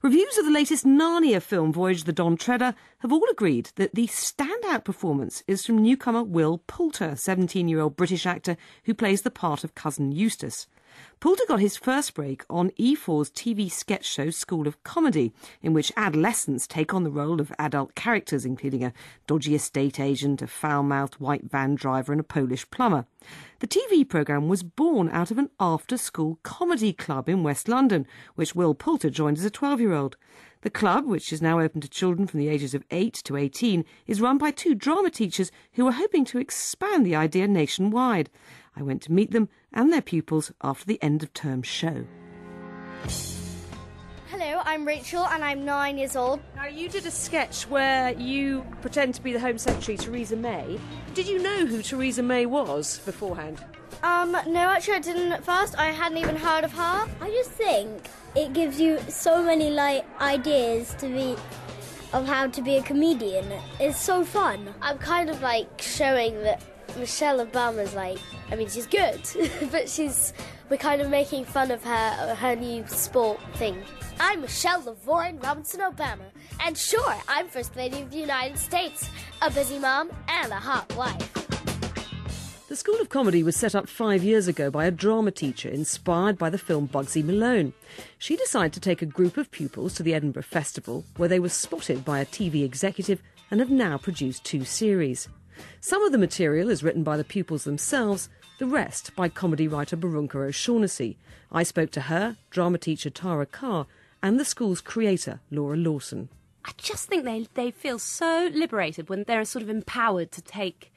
Reviews of the latest Narnia film, Voyage of the Dawn Treader, have all agreed that the standout performance is from newcomer Will Poulter, 17-year-old British actor who plays the part of Cousin Eustace. Poulter got his first break on E4's TV sketch show School of Comedy, in which adolescents take on the role of adult characters, including a dodgy estate agent, a foul-mouthed white van driver and a Polish plumber. The TV programme was born out of an after-school comedy club in West London, which Will Poulter joined as a 12-year-old. The club, which is now open to children from the ages of 8 to 18, is run by 2 drama teachers who are hoping to expand the idea nationwide. I went to meet them and their pupils after the end-of-term show. Hello, I'm Rachel and I'm 9 years old. Now, you did a sketch where you pretend to be the Home Secretary, Theresa May. Did you know who Theresa May was beforehand? No, actually I didn't at first. I hadn't even heard of her. I just think it gives you so many, ideas of how to be a comedian. It's so fun. I'm kind of, showing that Michelle Obama's, she's good, but we're kind of making fun of her new sport thing. I'm Michelle LaVoyne Robinson Obama, and sure, I'm First Lady of the United States, a busy mom and a hot wife. The School of Comedy was set up 5 years ago by a drama teacher inspired by the film Bugsy Malone. She decided to take a group of pupils to the Edinburgh Festival, where they were spotted by a TV executive and have now produced 2 series. Some of the material is written by the pupils themselves, the rest by comedy writer Barunka O'Shaughnessy. I spoke to her, drama teacher Tara Carr, and the school's creator, Laura Lawson. I just think they feel so liberated when they're sort of empowered to take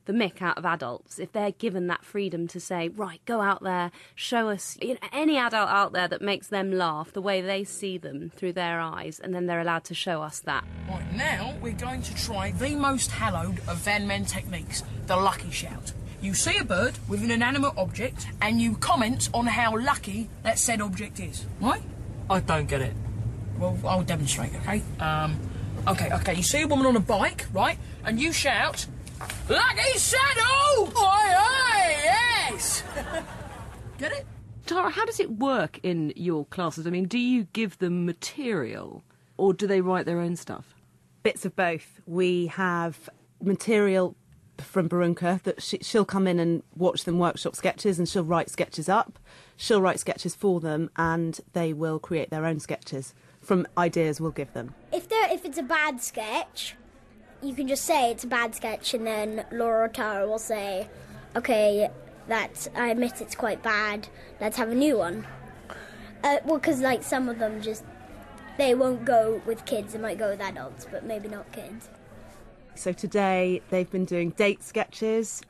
the mick out of adults, if they're given that freedom to say, right, go out there, show us any adult out there that makes them laugh the way they see them through their eyes, and then they're allowed to show us that. Right, now we're going to try the most hallowed of Van Men techniques, the lucky shout. You see a bird with an inanimate object and you comment on how lucky that said object is, right? I don't get it. Well, I'll demonstrate, okay? Okay, you see a woman on a bike, right? And you shout, "Lucky saddle! Oi, yes!" Get it? Tara, how does it work in your classes? I mean, do you give them material or do they write their own stuff? Bits of both. We have material from Barunka that she'll come in and watch them workshop sketches, and she'll write sketches up. She'll write sketches for them and they will create their own sketches from ideas we'll give them. If it's a bad sketch, you can just say it's a bad sketch, and then Laura or Tara will say, OK, I admit it's quite bad, let's have a new one. Because some of them they won't go with kids, they might go with adults, but maybe not kids. So today they've been doing date sketches.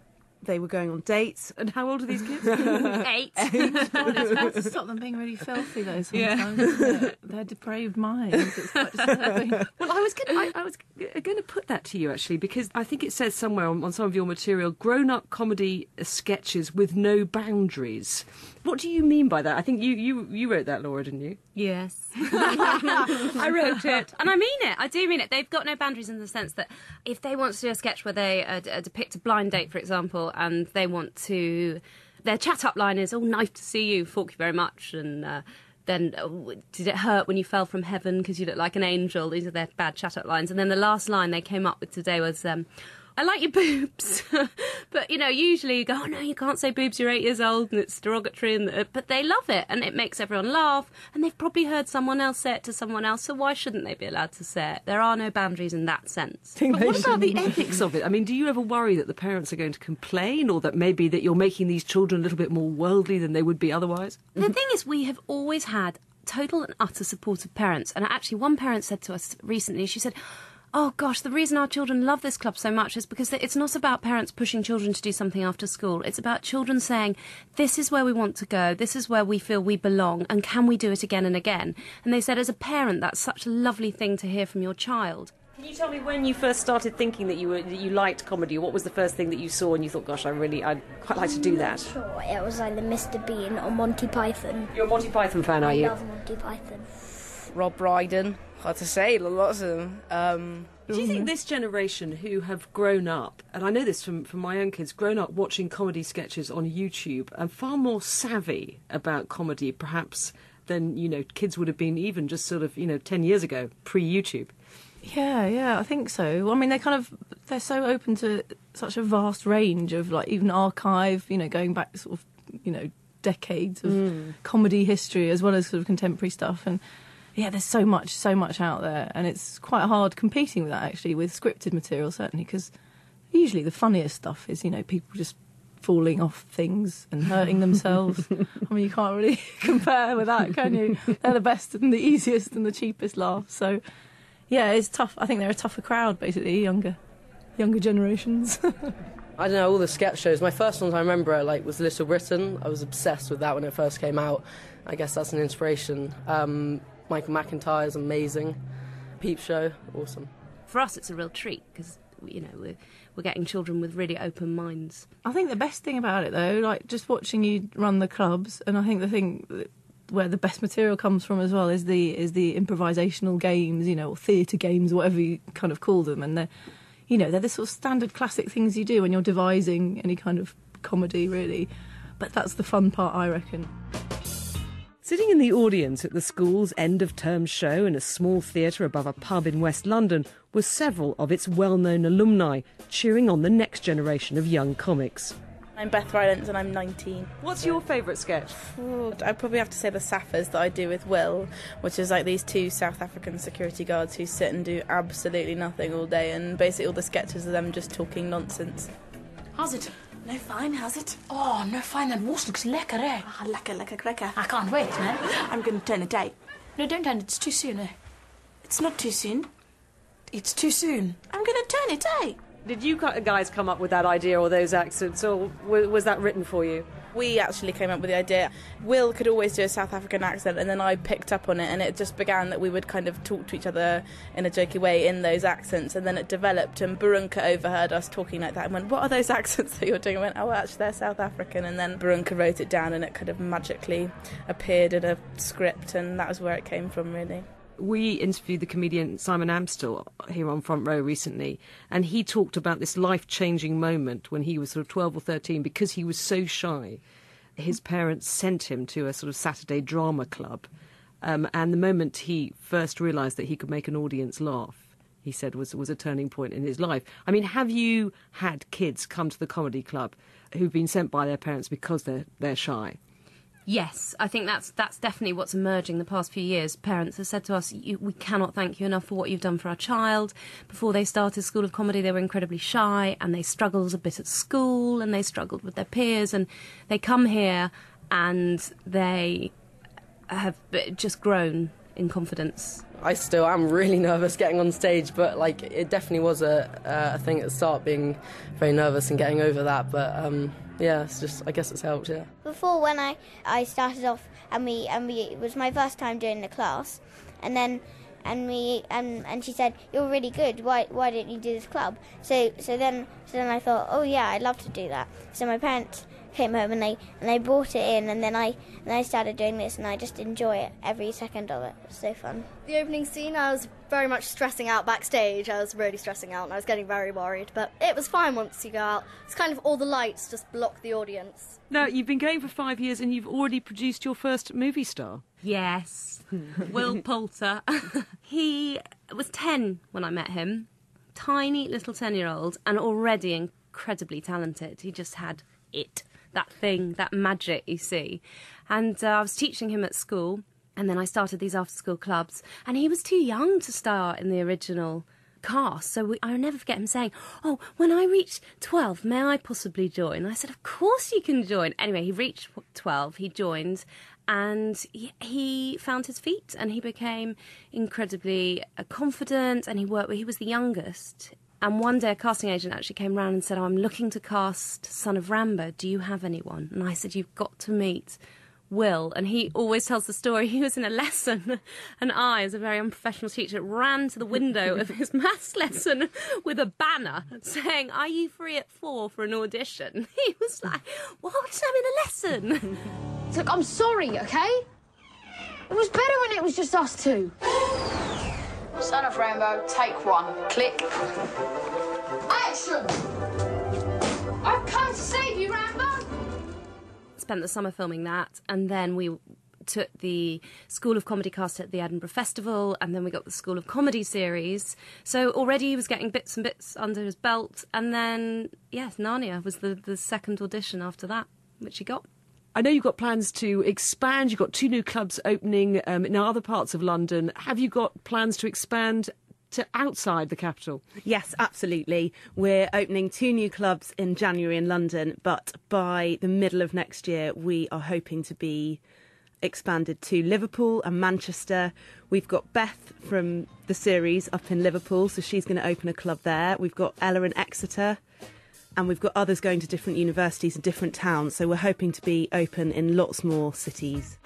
They were going on dates. And how old are these kids? 8. It's hard to stop them being really filthy, though, sometimes. Yeah. They're depraved minds. It's quite disturbing. Well, I was going to put that to you, actually, because I think it says somewhere on some of your material, grown-up comedy sketches with no boundaries. What do you mean by that? I think you wrote that, Laura, didn't you? Yes. I wrote it. And I mean it. I do mean it. They've got no boundaries in the sense that if they want to do a sketch where they depict a blind date, for example, and they want to... Their chat-up line is, "Oh, nice to see you, thank you very much," and... then, did it hurt when you fell from heaven because you look like an angel? These are their bad chat-up lines. And then the last line they came up with today was, "I like your boobs." But, usually you go, "Oh, no, you can't say boobs, you're 8 years old," and it's derogatory. But they love it, and it makes everyone laugh. And they've probably heard someone else say it to someone else, so why shouldn't they be allowed to say it? There are no boundaries in that sense. But what about the ethics of it? I mean, do you ever worry that the parents are going to complain, or that maybe that you're making these children a little bit more worldly than they would be otherwise? The thing is, we have always had total and utter support of parents. And actually, one parent said to us recently, she said, "Oh gosh, the reason our children love this club so much is because it's not about parents pushing children to do something after school. It's about children saying, this is where we want to go, this is where we feel we belong, and can we do it again and again?" And they said, as a parent, that's such a lovely thing to hear from your child. Can you tell me when you first started thinking that you liked comedy? What was the first thing that you saw and you thought, gosh, I'd quite like to do that? Sure, it was like the Mr. Bean or Monty Python. You're a Monty Python fan, are you? I love Monty Python. Rob Brydon, hard to say, lots of them. Do you think this generation who have grown up, and I know this from my own kids, grown up watching comedy sketches on YouTube, are far more savvy about comedy, perhaps, than, kids would have been even just sort of, 10 years ago, pre-YouTube. Yeah, I think so. I mean, they're so open to such a vast range of, like, even archive, going back sort of, decades of comedy history as well as sort of contemporary stuff. And yeah, there's so much out there, and it's quite hard competing with that, actually, with scripted material, certainly, because usually the funniest stuff is, people just falling off things and hurting themselves. I mean, you can't really compare with that, can you? They're the best and the easiest and the cheapest laughs. So yeah, it's tough. I think they're a tougher crowd, basically, younger generations. I don't know, all the sketch shows. My first ones I remember was Little Britain. I was obsessed with that when it first came out. I guess that's an inspiration. Michael McIntyre's amazing. Peep Show, awesome. For us, it's a real treat because we're getting children with really open minds. I think the best thing about it, though, like just watching you run the clubs, and I think the thing where the best material comes from as well is the improvisational games, or theatre games, whatever you kind of call them, and they're the sort of standard classic things you do when you're devising any kind of comedy, really. But that's the fun part, I reckon. Sitting in the audience at the school's end-of-term show in a small theatre above a pub in West London were several of its well-known alumni, cheering on the next generation of young comics. I'm Beth Rylance and I'm 19. What's your favourite sketch? I'd probably have to say the Sappers that I do with Will, which is like these two South African security guards who sit and do absolutely nothing all day, and basically all the sketches of them just talking nonsense. How's it? No fine, how's it? Oh, no fine, that wurst looks lekker, eh? Ah, lekker, cracker. I can't wait, man. I'm going to turn it out. No, don't turn it, it's too soon, eh? It's not too soon. It's too soon. I'm going to turn it out. Did you guys come up with that idea or those accents, or was that written for you? We actually came up with the idea. Will could always do a South African accent, and then I picked up on it, and it just began that we would kind of talk to each other in a jokey way in those accents, and then it developed, and Barunka overheard us talking like that and went, "What are those accents that you're doing?" I went, "Oh, actually, they're South African," and then Barunka wrote it down, and it kind of magically appeared in a script, and that was where it came from, really. We interviewed the comedian Simon Amstel here on Front Row recently, and he talked about this life-changing moment when he was sort of 12 or 13. Because he was so shy, his parents sent him to a sort of Saturday drama club, and the moment he first realised that he could make an audience laugh, he said, was a turning point in his life. I mean, have you had kids come to the comedy club who've been sent by their parents because they're shy? Yes, I think that's definitely what's emerging the past few years. Parents have said to us, we cannot thank you enough for what you've done for our child. Before they started School of Comedy, they were incredibly shy, and they struggled a bit at school, and they struggled with their peers, and they come here and they have just grown in confidence. I still am really nervous getting on stage, but it definitely was a thing at the start, being very nervous and getting over that, but yeah, it's just, I guess it's helped, yeah. Before, when I started off, and it was my first time doing the class, and then and she said, "You're really good. Why don't you do this club?" So then I thought, oh yeah, I'd love to do that. So my parents came home and they brought it in, and then I started doing this, and I just enjoy it, every second of it. It's so fun. The opening scene, I was very much stressing out backstage. I was really stressing out and I was getting very worried, but it was fine once you go out. It's kind of all the lights just block the audience. Now, you've been going for 5 years and you've already produced your first movie star. Yes, Will Poulter. He was 10 when I met him, tiny little 10-year-old, and already incredibly talented. He just had it, that thing, that magic you see. And I was teaching him at school, and then I started these after-school clubs, and he was too young to star in the original cast, so I'll never forget him saying, "Oh, when I reach 12, may I possibly join?" I said, "Of course you can join." Anyway, he reached 12, he joined, and he found his feet, and he became incredibly confident, and he was the youngest. And one day a casting agent actually came round and said, "Oh, I'm looking to cast Son of Rambo. Do you have anyone?" And I said, "You've got to meet Will." And he always tells the story. He was in a lesson, and I, as a very unprofessional teacher, ran to the window of his maths lesson with a banner saying, "Are you free at 4 for an audition?" He was like, "What? I'm in a lesson." Look, I'm sorry, okay? It was better when it was just us two. Son of Rambo, take one. Click. Action! I've come to save you, Rambo! Spent the summer filming that, and then we took the School of Comedy cast at the Edinburgh Festival, and then we got the School of Comedy series. So already he was getting bits and bits under his belt. And then, yes, Narnia was the second audition after that, which he got. I know you've got plans to expand. You've got 2 new clubs opening in other parts of London. Have you got plans to expand to outside the capital? Yes, absolutely. We're opening 2 new clubs in January in London, but by the middle of next year, we are hoping to be expanded to Liverpool and Manchester. We've got Beth from the series up in Liverpool, so she's going to open a club there. We've got Ella in Exeter. And we've got others going to different universities and different towns, so we're hoping to be open in lots more cities.